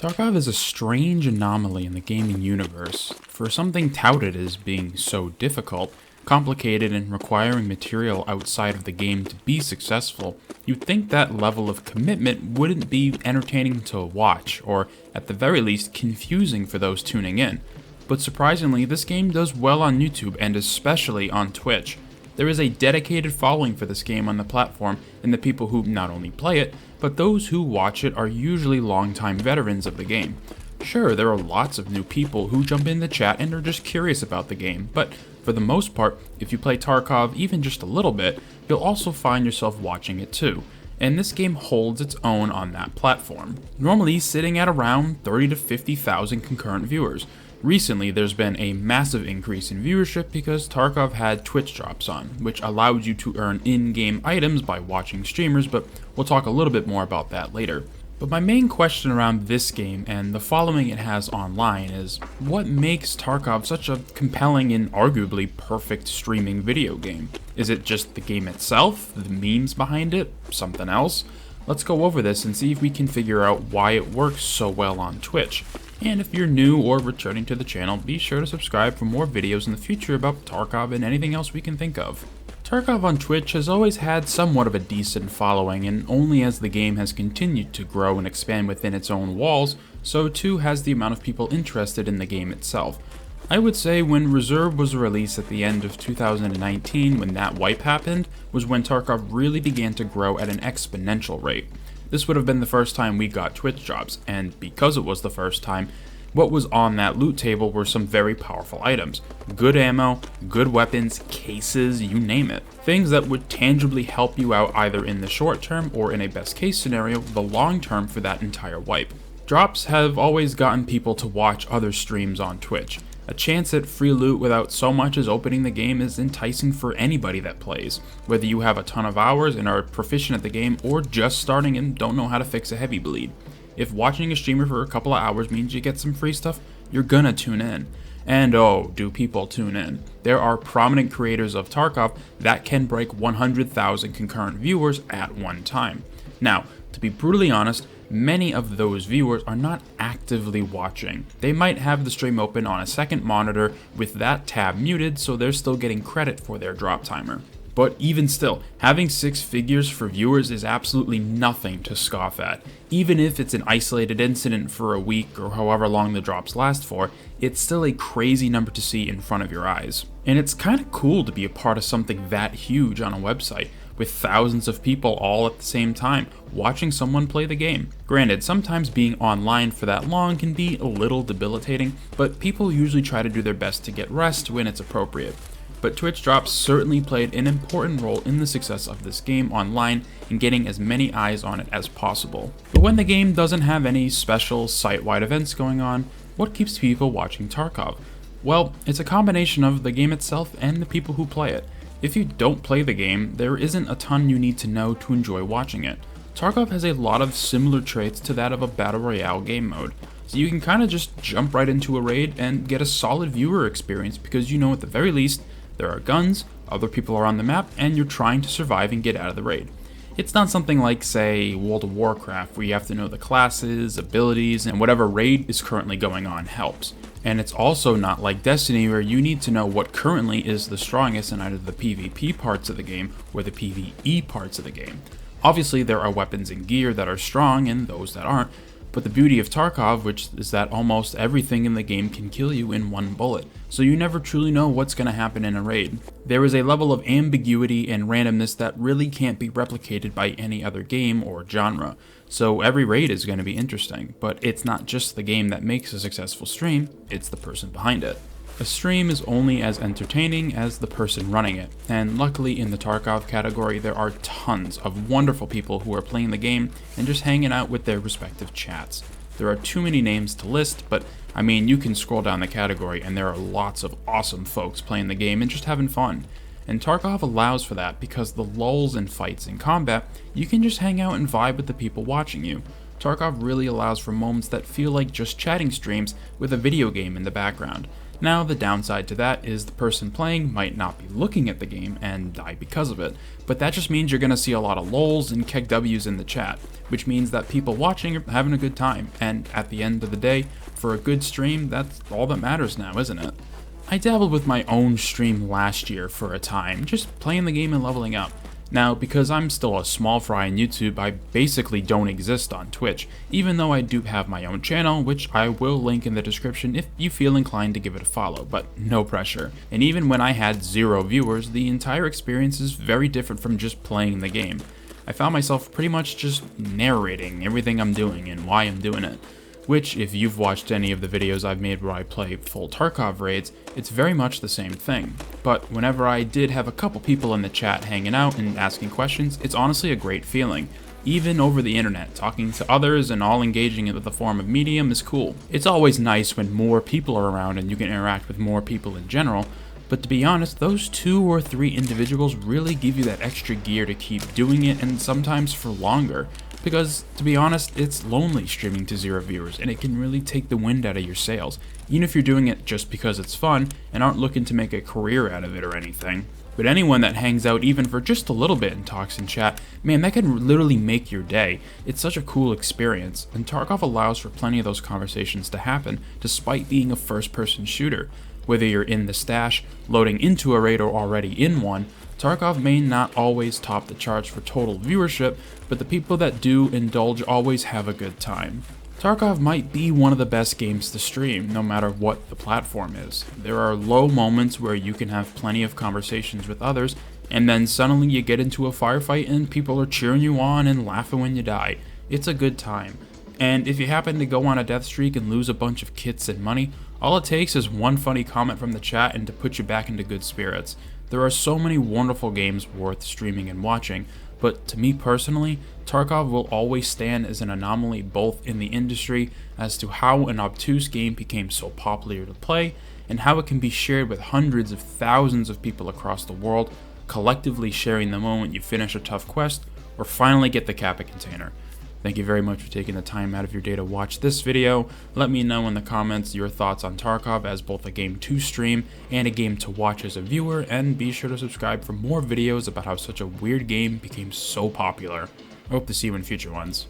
Tarkov is a strange anomaly in the gaming universe. For something touted as being so difficult, complicated, and requiring material outside of the game to be successful, you'd think that level of commitment wouldn't be entertaining to watch, or at the very least confusing for those tuning in. But surprisingly, this game does well on YouTube and especially on Twitch. There is a dedicated following for this game on the platform, and the people who not only play it, but those who watch it are usually longtime veterans of the game. Sure, there are lots of new people who jump in the chat and are just curious about the game, but for the most part, if you play Tarkov even just a little bit, you'll also find yourself watching it too. And this game holds its own on that platform, normally sitting at around 30 to 50,000 concurrent viewers. Recently, there's been a massive increase in viewership because Tarkov had Twitch drops on, which allowed you to earn in-game items by watching streamers, but we'll talk a little bit more about that later. But my main question around this game and the following it has online is, what makes Tarkov such a compelling and arguably perfect streaming video game? Is it just the game itself, the memes behind it, something else? Let's go over this and see if we can figure out why it works so well on Twitch. And if you're new or returning to the channel, be sure to subscribe for more videos in the future about Tarkov and anything else we can think of. Tarkov on Twitch has always had somewhat of a decent following, and only as the game has continued to grow and expand within its own walls, so too has the amount of people interested in the game itself. I would say when Reserve was released at the end of 2019, when that wipe happened, was when Tarkov really began to grow at an exponential rate. This would have been the first time we got Twitch drops, and because it was the first time, what was on that loot table were some very powerful items. Good ammo, good weapons, cases, you name it. Things that would tangibly help you out either in the short term or in a best case scenario, the long term for that entire wipe. Drops have always gotten people to watch other streams on Twitch. A chance at free loot without so much as opening the game is enticing for anybody that plays, whether you have a ton of hours and are proficient at the game or just starting and don't know how to fix a heavy bleed. If watching a streamer for a couple of hours means you get some free stuff, you're gonna tune in. And oh, do people tune in. There are prominent creators of Tarkov that can break 100,000 concurrent viewers at one time. Now, to be brutally honest, many of those viewers are not actively watching. They might have the stream open on a second monitor with that tab muted, so they're still getting credit for their drop timer. But even still, having 6 figures for viewers is absolutely nothing to scoff at. Even if it's an isolated incident for a week or however long the drops last for, it's still a crazy number to see in front of your eyes. And it's kinda cool to be a part of something that huge on a website, with thousands of people all at the same time watching someone play the game. Granted, sometimes being online for that long can be a little debilitating, but people usually try to do their best to get rest when it's appropriate. But Twitch drops certainly played an important role in the success of this game online and getting as many eyes on it as possible. But when the game doesn't have any special site-wide events going on, what keeps people watching Tarkov? Well, it's a combination of the game itself and the people who play it. If you don't play the game, there isn't a ton you need to know to enjoy watching it. Tarkov has a lot of similar traits to that of a battle royale game mode, so you can kinda just jump right into a raid and get a solid viewer experience because you know at the very least, there are guns, other people are on the map, and you're trying to survive and get out of the raid. It's not something like, say, World of Warcraft, where you have to know the classes, abilities, and whatever raid is currently going on helps. And it's also not like Destiny, where you need to know what currently is the strongest in either the PvP parts of the game or the PvE parts of the game. Obviously, there are weapons and gear that are strong and those that aren't, but the beauty of Tarkov, which is that almost everything in the game can kill you in one bullet, so you never truly know what's going to happen in a raid. There is a level of ambiguity and randomness that really can't be replicated by any other game or genre, so every raid is going to be interesting, but it's not just the game that makes a successful stream, it's the person behind it. A stream is only as entertaining as the person running it, and luckily in the Tarkov category there are tons of wonderful people who are playing the game and just hanging out with their respective chats. There are too many names to list, but I mean you can scroll down the category and there are lots of awesome folks playing the game and just having fun. And Tarkov allows for that because the lulls in fights and combat, you can just hang out and vibe with the people watching you. Tarkov really allows for moments that feel like just chatting streams with a video game in the background. Now, the downside to that is the person playing might not be looking at the game and die because of it, but that just means you're going to see a lot of lols and keg W's in the chat, which means that people watching are having a good time, and at the end of the day, for a good stream, that's all that matters now, isn't it? I dabbled with my own stream last year for a time, just playing the game and leveling up. Now, because I'm still a small fry on YouTube, I basically don't exist on Twitch, even though I do have my own channel, which I will link in the description if you feel inclined to give it a follow, but no pressure. And even when I had 0 viewers, the entire experience is very different from just playing the game. I found myself pretty much just narrating everything I'm doing and why I'm doing it. Which, if you've watched any of the videos I've made where I play full Tarkov raids, it's very much the same thing. But whenever I did have a couple people in the chat hanging out and asking questions, it's honestly a great feeling. Even over the internet, talking to others and all engaging in the form of medium is cool. It's always nice when more people are around and you can interact with more people in general, but to be honest, those 2 or 3 individuals really give you that extra gear to keep doing it, and sometimes for longer. Because, to be honest, it's lonely streaming to 0 viewers, and it can really take the wind out of your sails, even if you're doing it just because it's fun and aren't looking to make a career out of it or anything. But anyone that hangs out even for just a little bit and talks in chat, man, that can literally make your day. It's such a cool experience, and Tarkov allows for plenty of those conversations to happen, despite being a first-person shooter. Whether you're in the stash, loading into a raid, or already in one, Tarkov may not always top the charts for total viewership, but the people that do indulge always have a good time. Tarkov might be one of the best games to stream, no matter what the platform is. There are low moments where you can have plenty of conversations with others, and then suddenly you get into a firefight and people are cheering you on and laughing when you die. It's a good time. And if you happen to go on a death streak and lose a bunch of kits and money, all it takes is one funny comment from the chat and to put you back into good spirits. There are so many wonderful games worth streaming and watching, but to me personally, Tarkov will always stand as an anomaly both in the industry as to how an obtuse game became so popular to play, and how it can be shared with hundreds of thousands of people across the world, collectively sharing the moment you finish a tough quest or finally get the Kappa container. Thank you very much for taking the time out of your day to watch this video. Let me know in the comments your thoughts on Tarkov as both a game to stream and a game to watch as a viewer, and be sure to subscribe for more videos about how such a weird game became so popular. I hope to see you in future ones.